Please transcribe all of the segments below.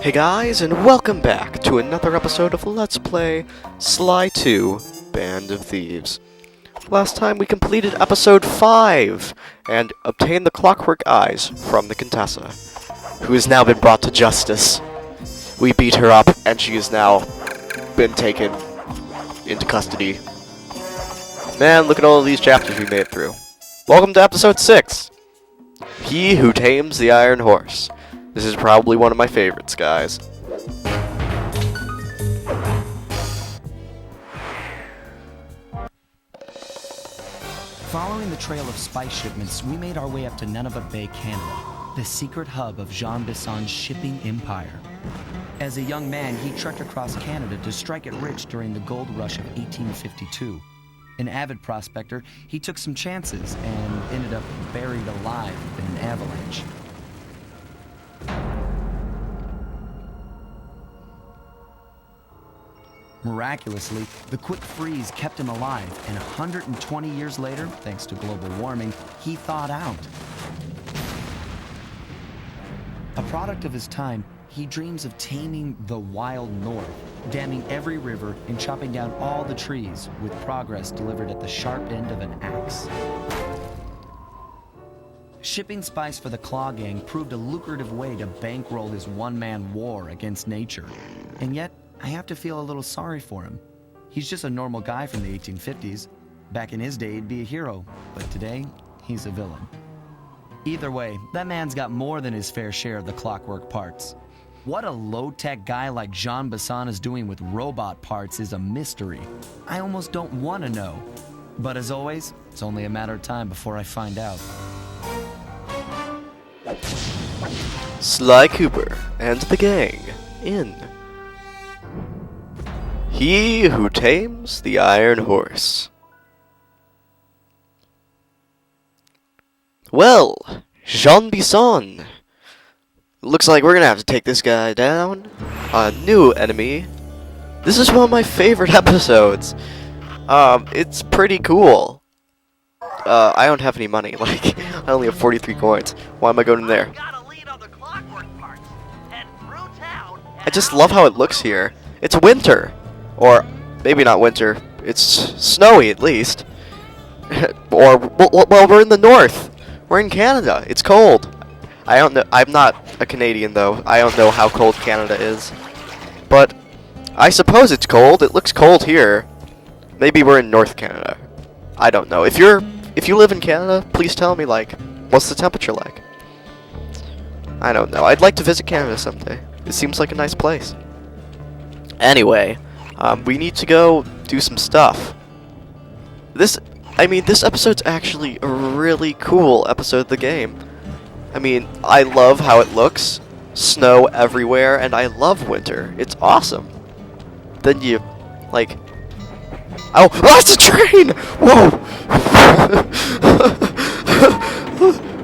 Hey guys, and welcome back to another episode of Let's Play Sly 2 Band of Thieves. Last time we completed episode 5 and obtained the Clockwork Eyes from the Contessa, who has now been brought to justice. We beat her up and she has now been taken into custody. Man, look at all of these chapters we made it through. Welcome to episode 6. He Who Tames the Iron Horse. This is probably one of my favorites, guys. Following the trail of spice shipments, we made our way up to Nunavut Bay, Canada, the secret hub of Jean Bison's shipping empire. As a young man, he trekked across Canada to strike it rich during the gold rush of 1852. An avid prospector, he took some chances and ended up buried alive in an avalanche. Miraculously, the quick freeze kept him alive, and 120 years later, thanks to global warming, he thawed out. A product of his time, he dreams of taming the wild north, damming every river and chopping down all the trees, with progress delivered at the sharp end of an axe. Shipping spice for the Claw Gang proved a lucrative way to bankroll his one-man war against nature. And yet, I have to feel a little sorry for him. He's just a normal guy from the 1850s. Back in his day, he'd be a hero, but today, he's a villain. Either way, that man's got more than his fair share of the clockwork parts. What a low-tech guy like Jean Bison is doing with robot parts is a mystery. I almost don't want to know. But as always, it's only a matter of time before I find out. Sly Cooper and the gang in He Who Tames the Iron Horse. Well, Jean Bison. Looks like we're gonna have to take this guy down. A new enemy. This is one of my favorite episodes. It's pretty cool. I don't have any money. Like, I only have 43 coins. Why am I going in there? I just love how it looks here. It's winter. Or, maybe not winter. It's snowy, at least. Or, well, we're in the north. We're in Canada. It's cold. I don't know. I'm not a Canadian, though. I don't know how cold Canada is. But, I suppose it's cold. It looks cold here. Maybe we're in North Canada. I don't know. If you live in Canada, please tell me, like, what's the temperature like? I don't know. I'd like to visit Canada someday. It seems like a nice place. Anyway, we need to go do some stuff. This episode's actually a really cool episode of the game. I mean, I love how it looks. Snow everywhere, and I love winter. It's awesome. Then you, like... Oh, it's a train! Whoa!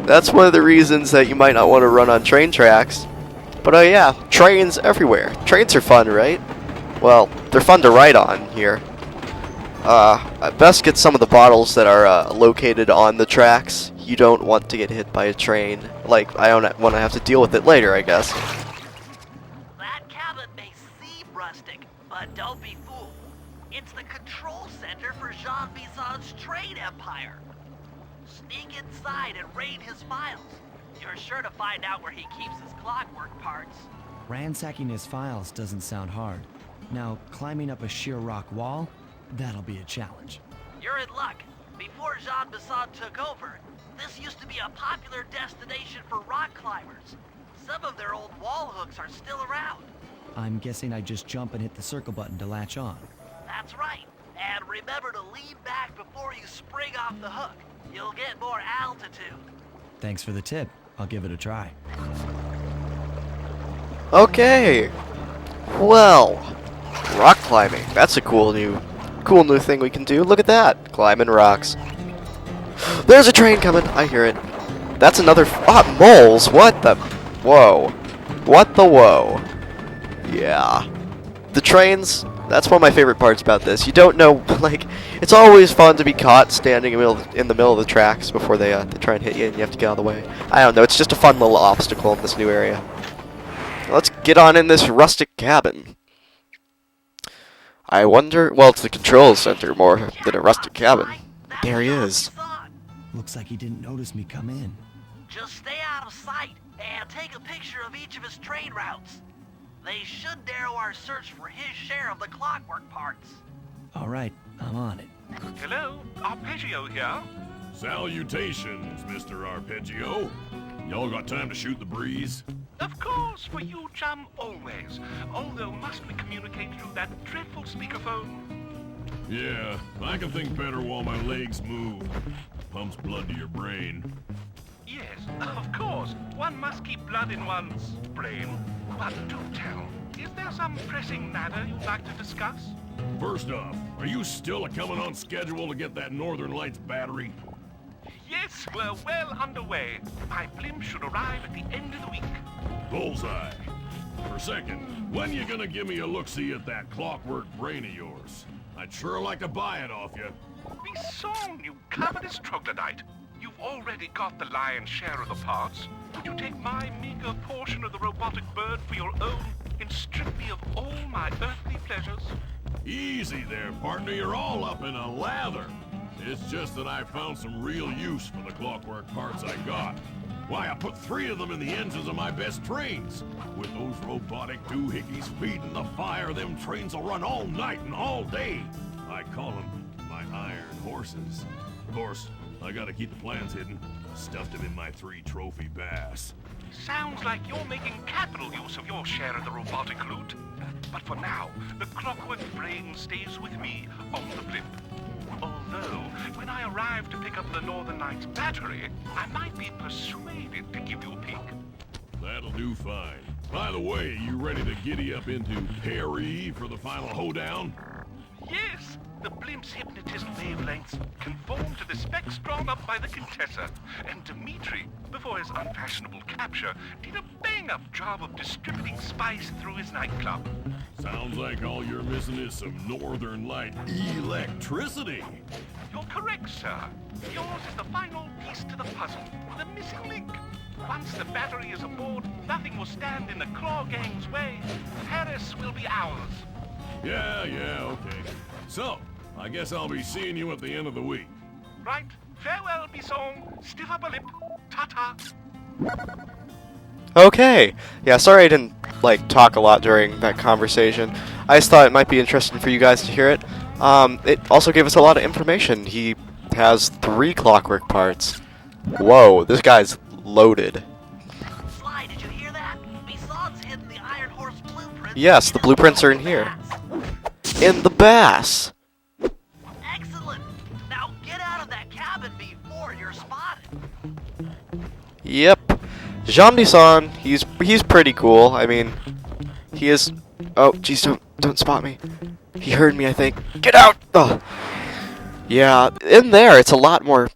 That's one of the reasons that you might not want to run on train tracks. But yeah, trains everywhere. Trains are fun, right? Well, they're fun to ride on here. I best get some of the bottles that are located on the tracks. You don't want to get hit by a train. Like, I don't want to have to deal with it later, I guess. That cabin may seem rustic, but don't be fooled. It's the control center for Jean Bison's trade empire. Sneak inside and raid his files. You're sure to find out where he keeps his clockwork parts. Ransacking his files doesn't sound hard. Now, climbing up a sheer rock wall, that'll be a challenge. You're in luck. Before Jean Bison took over, this used to be a popular destination for rock climbers. Some of their old wall hooks are still around. I'm guessing I just jump and hit the circle button to latch on. That's right. And remember to lean back before you spring off the hook. You'll get more altitude. Thanks for the tip. I'll give it a try. Okay. Well, rock climbing. That's a cool new thing we can do. Look at that. Climbing rocks. There's a train coming. I hear it. That's another... moles. What the... Whoa. What the whoa. Yeah. The trains... That's one of my favorite parts about this. You don't know, like, it's always fun to be caught standing in the middle of the tracks before they try and hit you and you have to get out of the way. I don't know, it's just a fun little obstacle in this new area. Let's get on in this rustic cabin. I wonder... Well, it's the control center more than a rustic cabin. There he is. Looks like he didn't notice me come in. Just stay out of sight and take a picture of each of his trade routes. They should narrow our search for his share of the clockwork parts. All right, I'm on it. Hello, Arpeggio here. Salutations, Mr. Arpeggio. Y'all got time to shoot the breeze? Of course, for you, chum, always. Although must we communicate through that dreadful speakerphone? Yeah, I can think better while my legs move. Pumps blood to your brain. Yes, of course. One must keep blood in one's brain. But do tell, is there some pressing matter you'd like to discuss? First off, are you still coming on schedule to get that Northern Lights battery? Yes, we're well underway. My blimp should arrive at the end of the week. Bullseye. For a second, when you gonna give me a look-see at that clockwork brain of yours? I'd sure like to buy it off you. Be sown, you covetous troglodyte. You've already got the lion's share of the parts. Would you take my meager portion of the robotic bird for your own and strip me of all my earthly pleasures? Easy there, partner. You're all up in a lather. It's just that I found some real use for the clockwork parts I got. Why, I put 3 of them in the engines of my best trains. With those robotic doohickeys feeding the fire, them trains will run all night and all day. I call them my iron horses. Of course, I gotta keep the plans hidden. Stuffed them in my 3 trophy bass. Sounds like you're making capital use of your share of the robotic loot. But for now, the clockwork brain stays with me on the blimp. Although, when I arrive to pick up the Northern Lights battery, I might be persuaded to give you a peek. That'll do fine. By the way, you ready to giddy up into Perry for the final hoedown? Yes, the blimp's hypnotist wavelengths conform to the specs drawn up by the Contessa, and Dmitri, before his unfashionable capture, did a bang-up job of distributing spice through his nightclub. Sounds like all you're missing is some Northern Light electricity. You're correct, sir. Yours is the final piece to the puzzle, the missing link. Once the battery is aboard, nothing will stand in the Claw Gang's way. Paris will be ours. Yeah, okay. So, I guess I'll be seeing you at the end of the week. Right. Farewell, Bison. Stiff upper lip. Ta-ta. Okay. Yeah, sorry I didn't, talk a lot during that conversation. I just thought it might be interesting for you guys to hear it. It also gave us a lot of information. He has 3 clockwork parts. Whoa, this guy's loaded. Sly, did you hear that? Bison's hidden the Iron Horse blueprint. Yes, the blueprints are in here. In the bass. Excellent. Now get out of that cabin before you're spotted. Yep. Jean Bison, he's pretty cool. I mean, he is... Oh, jeez, don't spot me. He heard me, I think. Get out! Oh. Yeah, in there, it's a lot more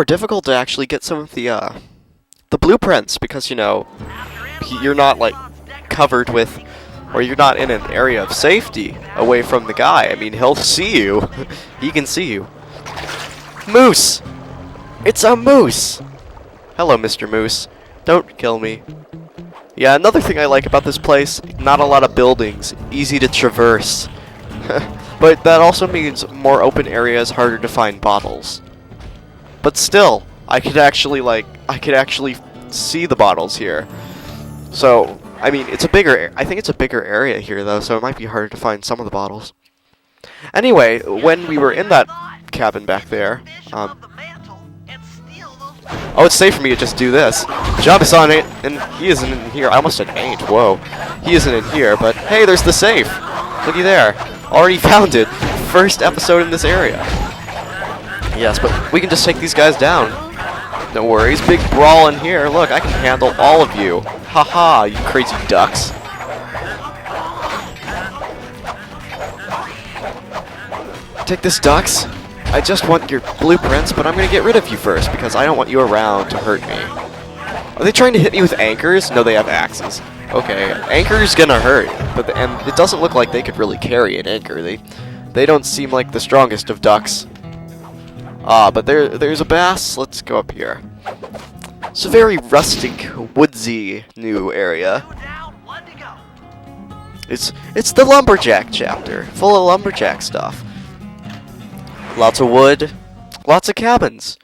difficult to actually get some of the blueprints because, you're not, covered with... Or you're not in an area of safety away from the guy. I mean, he'll see you. He can see you. Moose! It's a moose! Hello, Mr. Moose. Don't kill me. Yeah, another thing I like about this place, not a lot of buildings, easy to traverse. But that also means more open areas, harder to find bottles. But still, I could actually see the bottles here. So, I mean, I think it's a bigger area here, though, so it might be harder to find some of the bottles. Anyway, when we were in that cabin back there, oh, it's safe for me to just do this. Jean Bison ain't, and he isn't in here. I almost said ain't, whoa. He isn't in here, but hey, there's the safe. Looky there. Already found it. First episode in this area. Yes, but we can just take these guys down. No worries, big brawl in here. Look, I can handle all of you. Haha, you crazy ducks. Take this, ducks. I just want your blueprints, but I'm gonna get rid of you first, because I don't want you around to hurt me. Are they trying to hit me with anchors? No, they have axes. Okay, anchor's gonna hurt, and it doesn't look like they could really carry an anchor. They don't seem like the strongest of ducks. But there's a bass. Let's go up here. It's a very rustic, woodsy new area. 2 down, 1 to go. It's the lumberjack chapter, full of lumberjack stuff. Lots of wood, lots of cabins.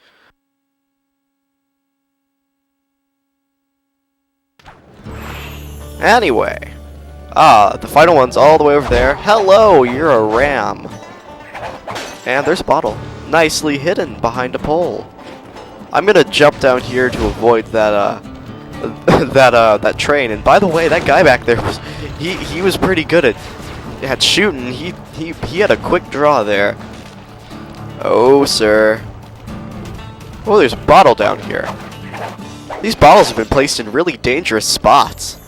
Anyway, the final one's all the way over there. Hello, you're a ram. And there's a bottle, nicely hidden behind a pole. I'm gonna jump down here to avoid that that train. And by the way, that guy back there was he was pretty good at shooting. He had a quick draw there. Oh, sir. Oh, there's a bottle down here. These bottles have been placed in really dangerous spots.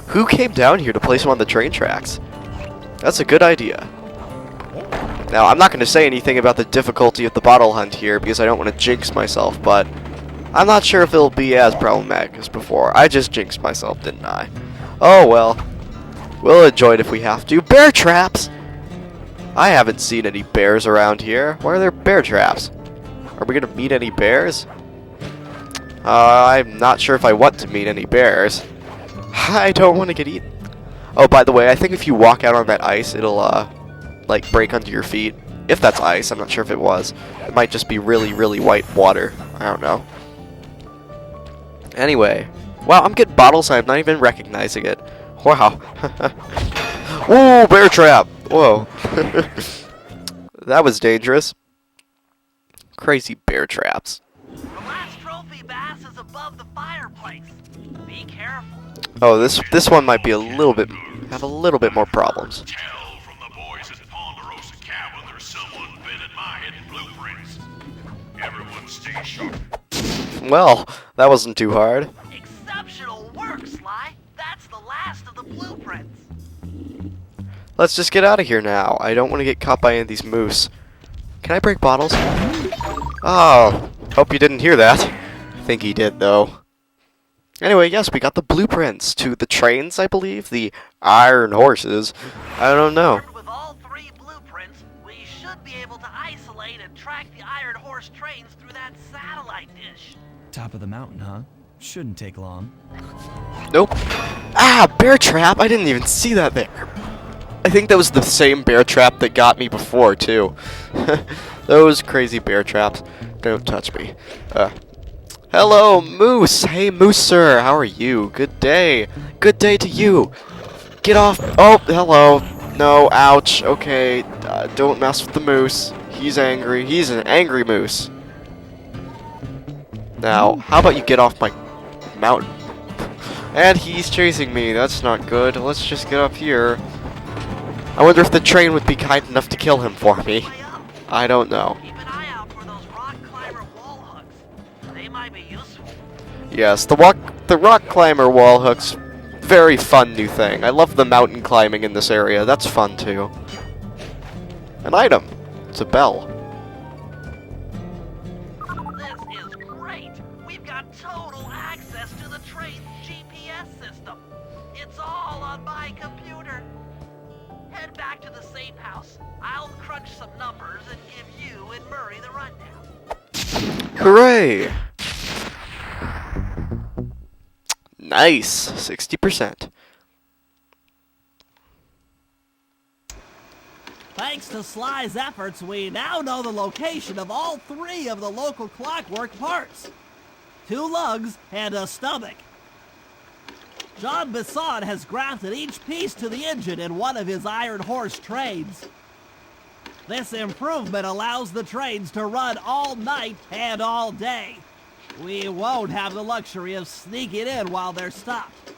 Who came down here to place them on the train tracks? That's a good idea. Now, I'm not going to say anything about the difficulty of the bottle hunt here because I don't want to jinx myself, but I'm not sure if it'll be as problematic as before. I just jinxed myself, didn't I? Oh, well. We'll enjoy it if we have to. Bear traps! I haven't seen any bears around here. Why are there bear traps? Are we going to meet any bears? I'm not sure if I want to meet any bears. I don't want to get eaten. Oh, by the way, I think if you walk out on that ice, it'll, like, break under your feet. If that's ice, I'm not sure if it was. It might just be really, really white water. I don't know. Anyway. Wow, I'm getting bottles and I'm not even recognizing it. Wow. Whoa, bear trap! Whoa. That was dangerous. Crazy bear traps. The last trophy bass is above the fireplace. Be careful. Oh, this one might be have a little bit more problems. Tell from the boys at Ponderosa Cabin there's someone been at my hidden blueprints. Everyone stay sharp. Well, that wasn't too hard. Exceptional work, Sly. That's the last of the blueprints. Let's just get out of here now. I don't want to get caught by any of these moose. Can I break bottles? Oh, hope you didn't hear that. I think he did, though. Anyway, yes, we got the blueprints to the trains, I believe. The iron horses. I don't know. Armed with all 3 blueprints, we should be able to isolate and track the iron horse trains through that satellite dish. Top of the mountain, huh? Shouldn't take long. Nope. Ah, bear trap! I didn't even see that there. I think that was the same bear trap that got me before, too. Those crazy bear traps. Don't touch me. Hello, Moose! Hey, Moose sir, how are you? Good day. Good day to you. Get off. Oh, hello. No, ouch. Okay, don't mess with the moose. He's angry. He's an angry moose. Now, how about you get off my mountain? And he's chasing me. That's not good. Let's just get up here. I wonder if the train would be kind enough to kill him for me. I don't know. Keep an eye out for those rock climber wall hooks. They might be useful. Yes, the rock climber wall hooks. Very fun new thing. I love the mountain climbing in this area. That's fun too. An item. It's a bell. This is great. We've got total access to the train's GPS system. It's all on my computer. Head back to the safe house. I'll crunch some numbers and give you and Murray the rundown. Hooray! Nice. 60%. Thanks to Sly's efforts, we now know the location of all 3 of the local Clockwork parts. 2 lugs and a stomach. Jean Bison has grafted each piece to the engine in one of his iron horse trains. This improvement allows the trains to run all night and all day. We won't have the luxury of sneaking in while they're stopped.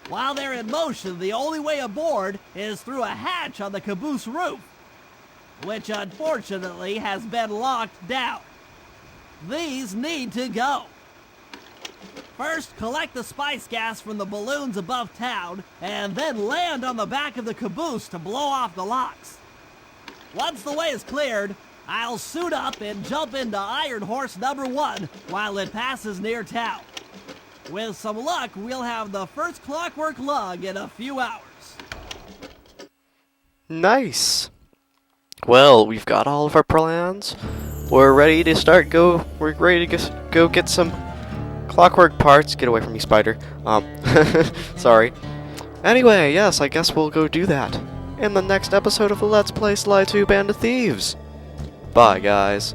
While they're in motion, the only way aboard is through a hatch on the caboose roof, which unfortunately has been locked down. These need to go. First, collect the spice gas from the balloons above town, and then land on the back of the caboose to blow off the locks. Once the way is cleared, I'll suit up and jump into Iron Horse number 1 while it passes near town. With some luck, we'll have the first Clockwork Lung in a few hours. Nice. Well, we've got all of our plans. We're ready to start. We're ready to go get some Clockwork parts. Get away from me, spider. Sorry. Anyway, yes, I guess we'll go do that in the next episode of the Let's Play Sly 2 Band of Thieves. Bye, guys.